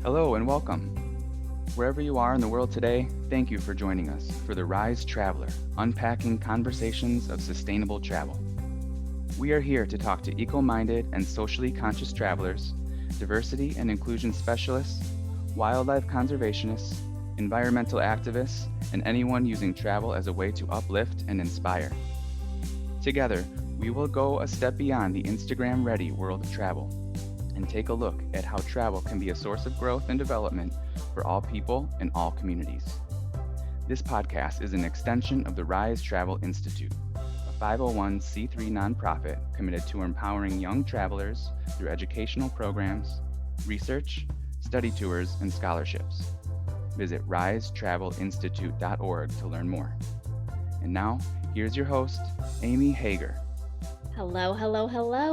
Hello and welcome. Wherever you are in the world today, thank you for joining us for the Rise Traveler, unpacking conversations of sustainable travel. We are here to talk to eco-minded and socially conscious travelers, diversity and inclusion specialists, wildlife conservationists, environmental activists, and anyone using travel as a way to uplift and inspire. Together, we will go a step beyond the Instagram-ready world of travel and take a look at how travel can be a source of growth and development for all people and all communities. This podcast is an extension of the Rise Travel Institute, a 501c3 nonprofit committed to empowering young travelers through educational programs, research, study tours, and scholarships. Visit risetravelinstitute.org to learn more. And now, here's your host, Amy Hager. Hello,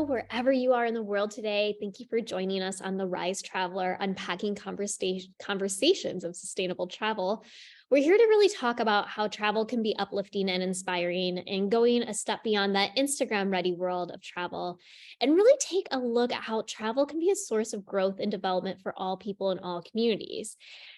wherever you are in the world today. Thank you for joining us on the Rise Traveler, unpacking conversations of sustainable travel. We're here to really talk about how travel can be uplifting and inspiring and going a step beyond that Instagram-ready world of travel, and really take a look at how travel can be a source of growth and development for all people in all communities.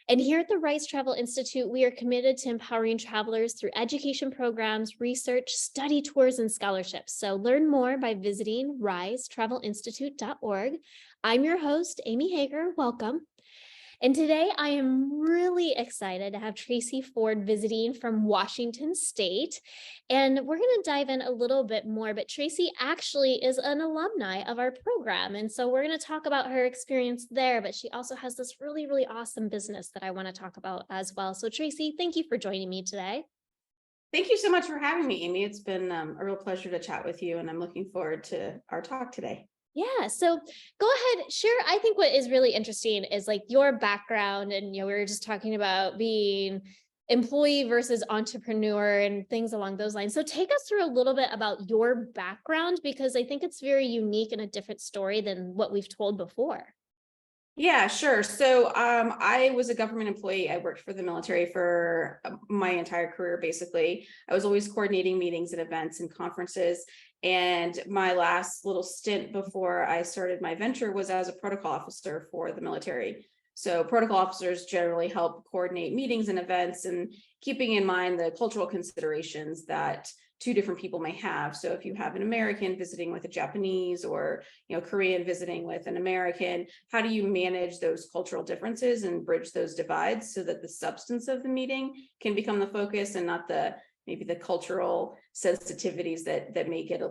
And here at the Rise Travel Institute, we are committed to empowering travelers through education programs, research, study tours, and scholarships. So learn more by visiting risetravelinstitute.org. I'm your host, Amy Hager. Welcome. And today I am really excited to have Tracey Ford visiting from Washington State. And we're going to dive in a little bit more, but Tracey actually is an alumni of our program. And so we're going to talk about her experience there, but she also has this really, really awesome business that I want to talk about as well. So Tracey, thank you for joining me today. Thank you so much for having me, Amy. It's been a real pleasure to chat with you, and I'm looking forward to our talk today. Yeah, so go ahead, share. I think what is really interesting is like your background, and we were just talking about being employee versus entrepreneur and things along those lines. So take us through a little bit about your background, because I think it's very unique and a different story than what we've told before. Yeah, sure. So I was a government employee. I worked for the military for my entire career, basically. I was always coordinating meetings and events and conferences. And my last little stint before I started my venture was as a protocol officer for the military. So protocol officers generally help coordinate meetings and events, and keeping in mind the cultural considerations that two different people may have. So if you have an American visiting with a Japanese, or Korean visiting with an American, how do you manage those cultural differences and bridge those divides so that the substance of the meeting can become the focus and not maybe the cultural sensitivities that may get a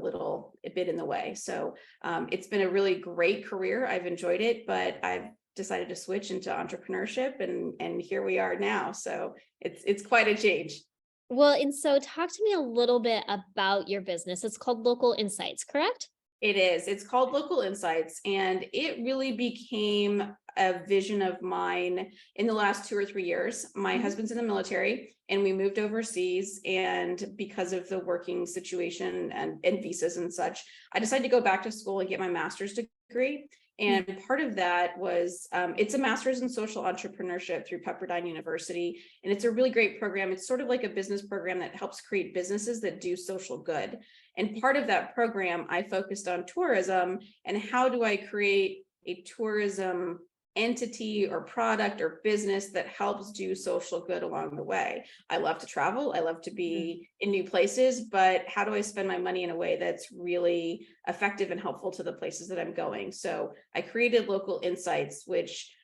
bit in the way. So it's been a really great career. I've enjoyed it, but I've decided to switch into entrepreneurship, and here we are now. So it's quite a change. Well, and so talk to me a little bit about your business. It's called Local Insights, correct? It is. It's called Local Insights, and it really became a vision of mine in the last 2 or 3 years. My husband's in the military, and we moved overseas, and because of the working situation and visas and such, I decided to go back to school and get my master's degree. And part of that was, it's a master's in social entrepreneurship through Pepperdine University. And it's a really great program. It's sort of like a business program that helps create businesses that do social good. And part of that program, I focused on tourism and how do I create a tourism entity or product or business that helps do social good along the way. I love to travel. I love to be in new places, but how do I spend my money in a way that's really effective and helpful to the places that I'm going? So I created Local Insights, which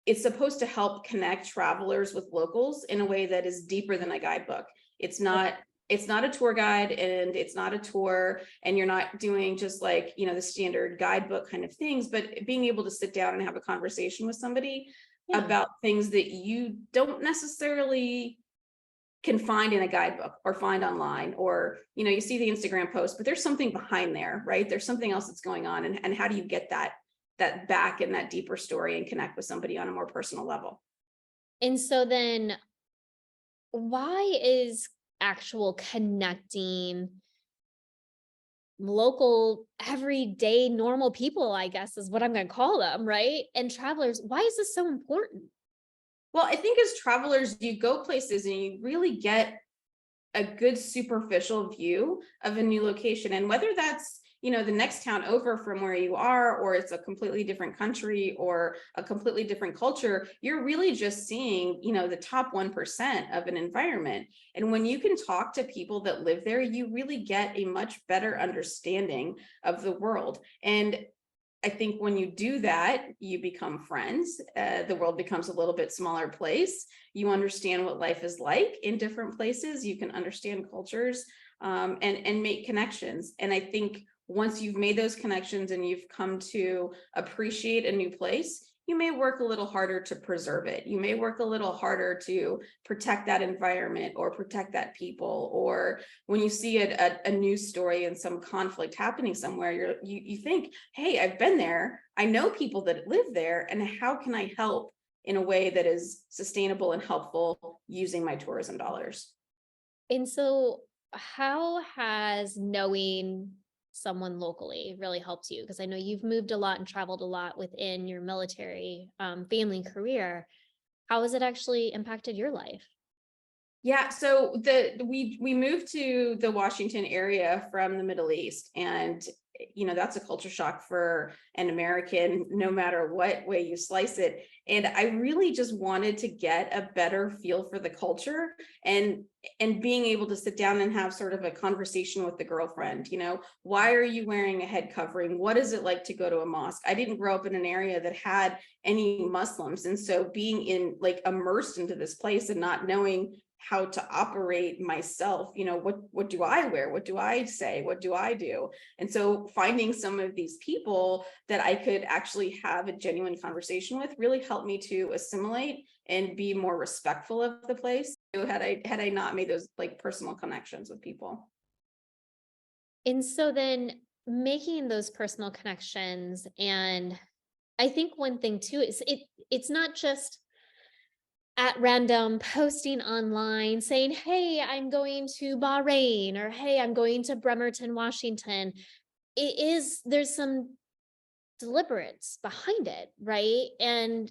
is supposed to help connect travelers with locals in a way that is deeper than a guidebook. It's not a tour guide, and it's not a tour, and you're not doing just like, the standard guidebook kind of things, but being able to sit down and have a conversation with somebody about things that you don't necessarily can find in a guidebook or find online, or, you see the Instagram post, but there's something behind there, right? There's something else that's going on. And how do you get that back in that deeper story and connect with somebody on a more personal level? And so then why is actual connecting local, everyday, normal people, I guess is what I'm going to call them, right? And travelers, why is this so important? Well, I think as travelers, you go places and you really get a good superficial view of a new location. And whether that's, the next town over from where you are, or it's a completely different country or a completely different culture, you're really just seeing, the top 1% of an environment. And when you can talk to people that live there, you really get a much better understanding of the world. And I think when you do that, you become friends. The world becomes a little bit smaller place. You understand what life is like in different places. You can understand cultures, and make connections. And I think once you've made those connections and you've come to appreciate a new place, you may work a little harder to preserve it. You may work a little harder to protect that environment or protect that people. Or when you see a news story and some conflict happening somewhere, you think, hey, I've been there. I know people that live there, and how can I help in a way that is sustainable and helpful using my tourism dollars? And so how has knowing someone locally really helped you? Because I know you've moved a lot and traveled a lot within your military family career. How has it actually impacted your life? Yeah, so we moved to the Washington area from the Middle East, and that's a culture shock for an American, no matter what way you slice it. And I really just wanted to get a better feel for the culture, and being able to sit down and have sort of a conversation with the girlfriend. Why are you wearing a head covering? What is it like to go to a mosque? I didn't grow up in an area that had any Muslims, and so being immersed into this place and not knowing how to operate myself, what do I wear? What do I say? What do I do? And so finding some of these people that I could actually have a genuine conversation with really helped me to assimilate and be more respectful of the place, had I not made those personal connections with people. And so then making those personal connections, and I think one thing too is it's not just at random posting online saying, hey, I'm going to Bahrain, or hey, I'm going to Bremerton, Washington. There's some deliberates behind it, right? And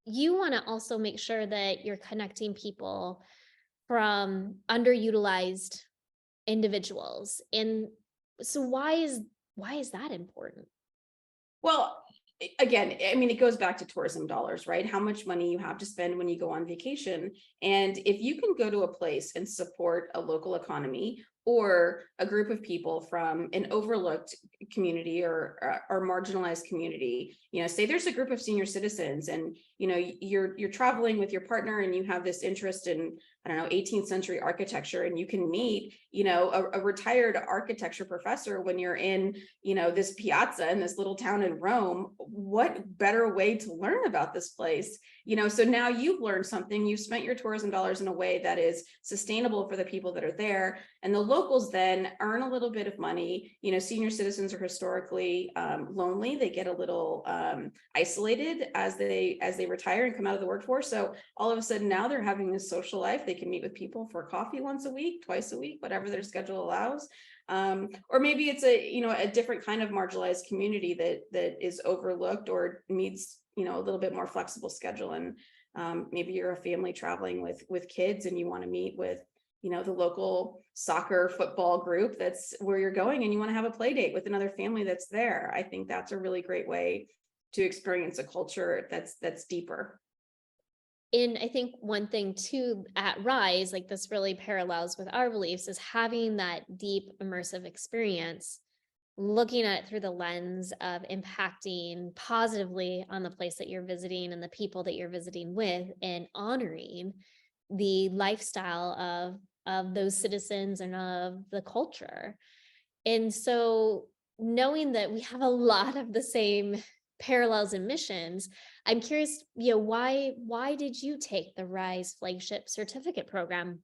you want to also make sure that you're connecting people from underutilized individuals. And so why is that important? Well, again, I mean, it goes back to tourism dollars, right? How much money you have to spend when you go on vacation. And if you can go to a place and support a local economy or a group of people from an overlooked community or marginalized community, say there's a group of senior citizens, and you're traveling with your partner and you have this interest in, I don't know, 18th century architecture, and you can meet a retired architecture professor when you're in this piazza in this little town in Rome. What better way to learn about this place? So now you've learned something. You've spent your tourism dollars in a way that is sustainable for the people that are there, and the locals then earn a little bit of money. Senior citizens are historically lonely. They get a little isolated as they retire and come out of the workforce. So all of a sudden now they're having this social life. They can meet with people for coffee once a week, twice a week, whatever their schedule allows. Or maybe it's a different kind of marginalized community that is overlooked or needs a little bit more flexible schedule. And maybe you're a family traveling with kids, and you want to meet with the local soccer football group that's where you're going, and you want to have a play date with another family that's there. I think that's a really great way to experience a culture that's deeper. And I think one thing too at Rise, like this really parallels with our beliefs, is having that deep immersive experience, looking at it through the lens of impacting positively on the place that you're visiting and the people that you're visiting with, and honoring the lifestyle of those citizens and of the culture. And so knowing that we have a lot of the same parallels and missions, I'm curious, why did you take the Rise Flagship certificate program?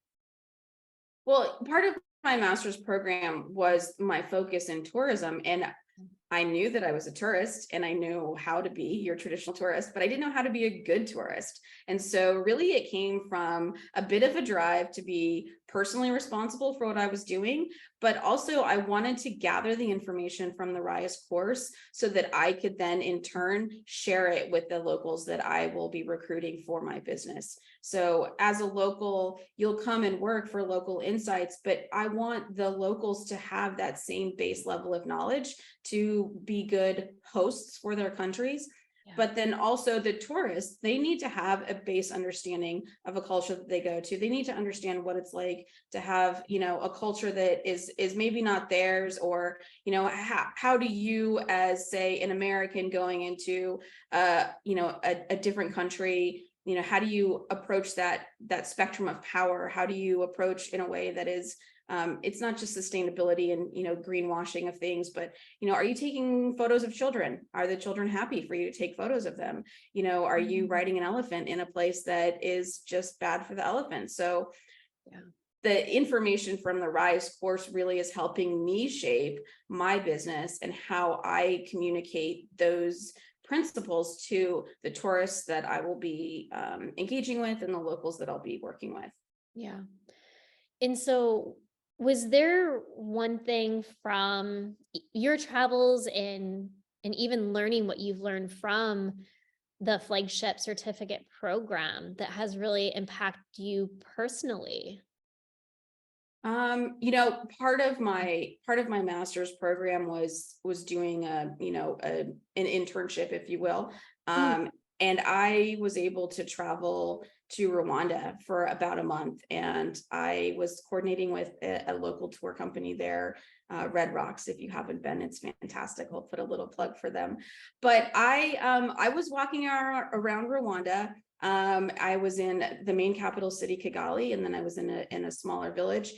Well, part of my master's program was my focus in tourism, and I knew that I was a tourist and I knew how to be your traditional tourist, but I didn't know how to be a good tourist. And so really it came from a bit of a drive to be personally responsible for what I was doing, but also I wanted to gather the information from the Rise course so that I could then in turn share it with the locals that I will be recruiting for my business. So as a local, you'll come and work for Local Insights, but I want the locals to have that same base level of knowledge to be good hosts for their countries. But then also the tourists, they need to have a base understanding of a culture that they go to. They need to understand what it's like to have, a culture that is maybe not theirs, or, how do you, as say an American going into, a different country, how do you approach that spectrum of power? How do you approach in a way that is, it's not just sustainability and, greenwashing of things, but, are you taking photos of children? Are the children happy for you to take photos of them? Are you riding an elephant in a place that is just bad for the elephant? So the information from the Rise course really is helping me shape my business and how I communicate those principles to the tourists that I will be engaging with and the locals that I'll be working with. Yeah. And so was there one thing from your travels and even learning what you've learned from the Flagship certificate program that has really impacted you personally? Part of my master's program was doing an internship, if you will. And I was able to travel to Rwanda for about a month, and I was coordinating with a local tour company there, Red Rocks. If you haven't been, it's fantastic. I'll put a little plug for them. But I was walking around Rwanda. I was in the main capital city, Kigali, and then I was in a smaller village.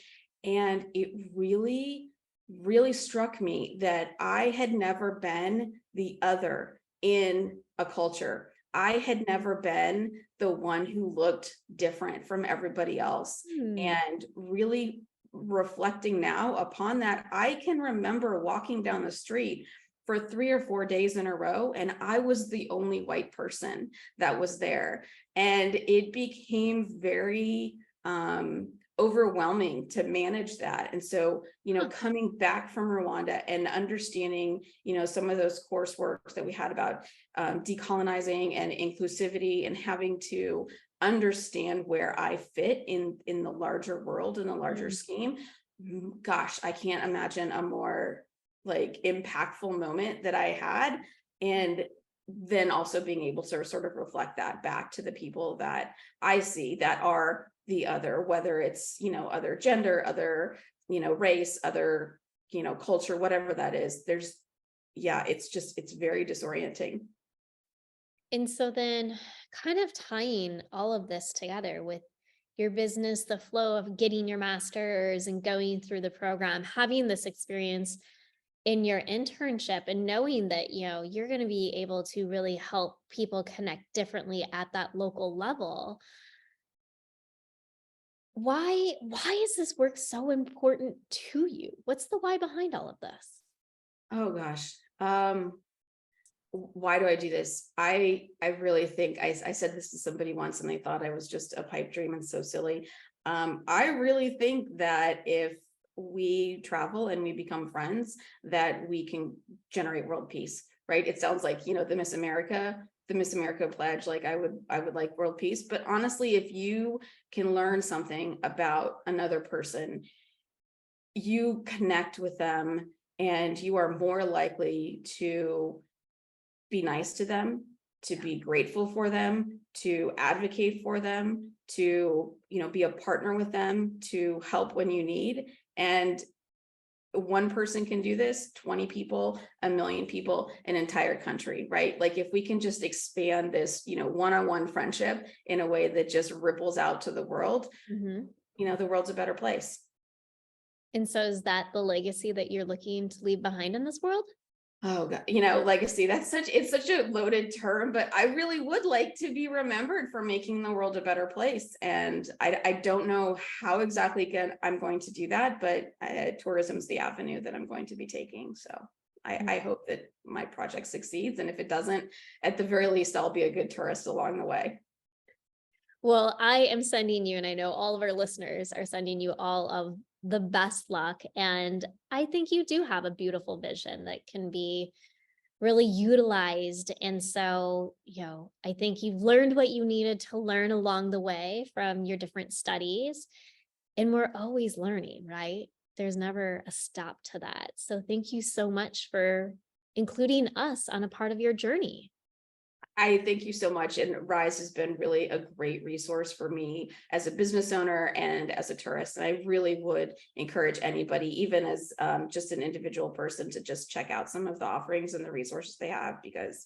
And it really, really struck me that I had never been the other in a culture. I had never been the one who looked different from everybody else. And really reflecting now upon that, I can remember walking down the street for 3 or 4 days in a row, and I was the only white person that was there. And it became very overwhelming to manage that. And so, coming back from Rwanda and understanding, some of those coursework that we had about decolonizing and inclusivity, and having to understand where I fit in the larger world, in the larger scheme. Gosh, I can't imagine a more impactful moment that I had. And then also being able to sort of reflect that back to the people that I see that are the other, whether it's, other gender, other, race, other, culture, whatever that is. It's very disorienting. And so then kind of tying all of this together with your business, the flow of getting your master's and going through the program, having this experience in your internship and knowing that, you're going to be able to really help people connect differently at that local level. Why is this work so important to you? What's the why behind all of this? Oh gosh. Why do I do this? I really think I said this to somebody once and they thought I was just a pipe dream and so silly. I really think that if we travel and we become friends, that we can generate world peace, right? It sounds like, the Miss America pledge, I would like world peace. But honestly, if you can learn something about another person, you connect with them and you are more likely to be nice to them, to be grateful for them, to advocate for them, to, be a partner with them, to help when you need. And one person can do this, 20 people, 1 million people, an entire country, right? If we can just expand this, one-on-one friendship in a way that just ripples out to the world, the world's a better place. And so is that the legacy that you're looking to leave behind in this world? Oh God, legacy, it's such a loaded term, but I really would like to be remembered for making the world a better place. And I don't know how exactly I'm going to do that, but tourism is the avenue that I'm going to be taking. So I hope that my project succeeds. And if it doesn't, at the very least, I'll be a good tourist along the way. Well, I am sending you, and I know all of our listeners are sending you all of the best luck. And I think you do have a beautiful vision that can be really utilized. And so, I think you've learned what you needed to learn along the way from your different studies. And we're always learning, right? There's never a stop to that. So thank you so much for including us on a part of your journey. I thank you so much. And Rise has been really a great resource for me as a business owner and as a tourist. And I really would encourage anybody, even as just an individual person, to just check out some of the offerings and the resources they have, because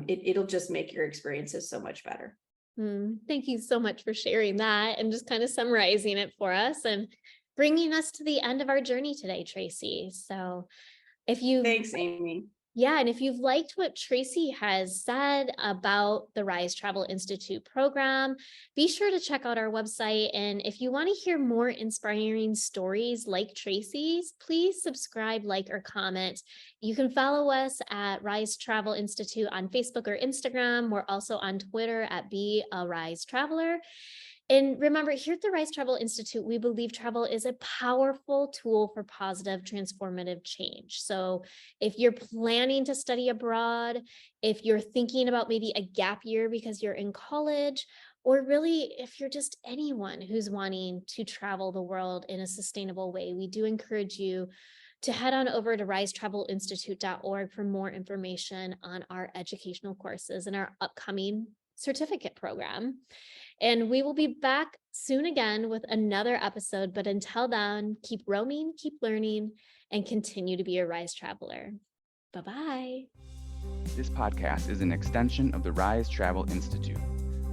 it'll just make your experiences so much better. Thank you so much for sharing that and just kind of summarizing it for us and bringing us to the end of our journey today, Tracey. So Thanks, Amy. Yeah, and if you've liked what Tracey has said about the Rise Travel Institute program, be sure to check out our website. And if you want to hear more inspiring stories like Tracey's, please subscribe, like, or comment. You can follow us at Rise Travel Institute on Facebook or Instagram. We're also on Twitter at Be a Rise Traveler. And remember, here at the Rise Travel Institute, we believe travel is a powerful tool for positive, transformative change. So if you're planning to study abroad, if you're thinking about maybe a gap year because you're in college, or really if you're just anyone who's wanting to travel the world in a sustainable way, we do encourage you to head on over to risetravelinstitute.org for more information on our educational courses and our upcoming certificate program. And we will be back soon again with another episode. But until then, keep roaming, keep learning, and continue to be a Rise Traveler. Bye-bye. This podcast is an extension of the Rise Travel Institute,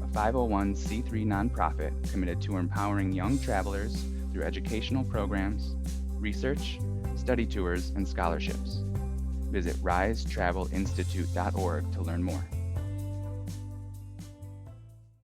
a 501c3 nonprofit committed to empowering young travelers through educational programs, research, study tours, and scholarships. Visit risetravelinstitute.org to learn more.